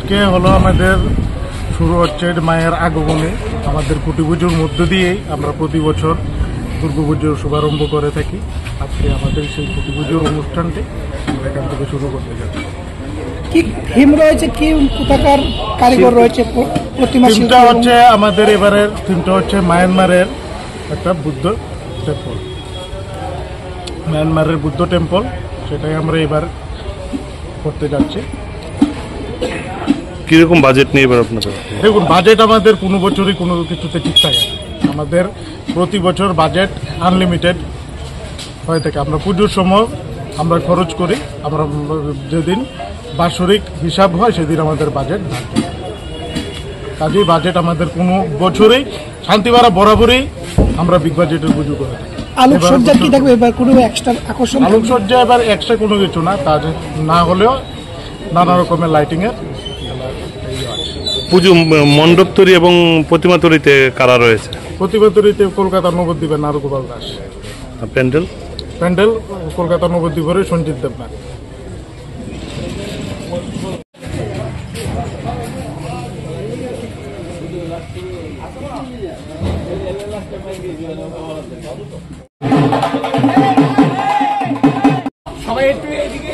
কে হলো আমাদের শুরু হচ্ছে মায়ের আগমনে আমাদের কুটি পুজোর মধ্য দিয়েই আমরা প্রতি বছর দুর্গাপুজোর শুভারম্ভ করে থাকি। আজকে আমাদের সেই কুটি পুজোর অনুষ্ঠানটি আমরা এখান থেকে শুরু করতে যাচ্ছি। কি থিম রয়েছে, কি কোথাকার কারিগর রয়েছে? থিমটা হচ্ছে আমাদের এবারের থিমটা হচ্ছে মায়ানমারের একটা বুদ্ধ টেম্পল, মায়ানমারের বুদ্ধ টেম্পল, সেটাই আমরা এবার করতে যাচ্ছি। কিরকম বাজেট নিয়ে এবার আপনাদের? দেখুন, বাজেট আমাদের কোনো বছরই কোনো কিছুতে ঠিক থাকে না। আমাদের প্রতি বছর বাজেট আনলিমিটেড হয়ে থাকে। আমরা পুজোর সময় আমরা খরচ করি, আমরা যেদিন বাৎসরিক হিসাব হয় সেদিন আমাদের বাজেট থাকে। কাজেই বাজেট আমাদের কোনো বছরেই শান্তিবাড়া বরাবরই আমরা বিগ বাজেটের পুজো করে থাকি। আলোকসজ্জা কি থাকবে এবার? কোনো এক্সট্রা আকর্ষণ? আলোকসজ্জা এবার এক্সট্রা কোনো কিছু না, তার না হলেও নানা রকমের লাইটিংয়ের পুজো মণ্ডপ তৈরি এবং প্রতিমা তৈরিতে কারা রয়েছে? প্রতিমা তৈরিতে কলকাতা নবদ্বীপের নারুগোপাল দাস। প্যান্ডেল প্যান্ডেল কলকাতা নবদ্বীপের সঞ্জিত দেবনাথ। সবাই একটু এদিকে।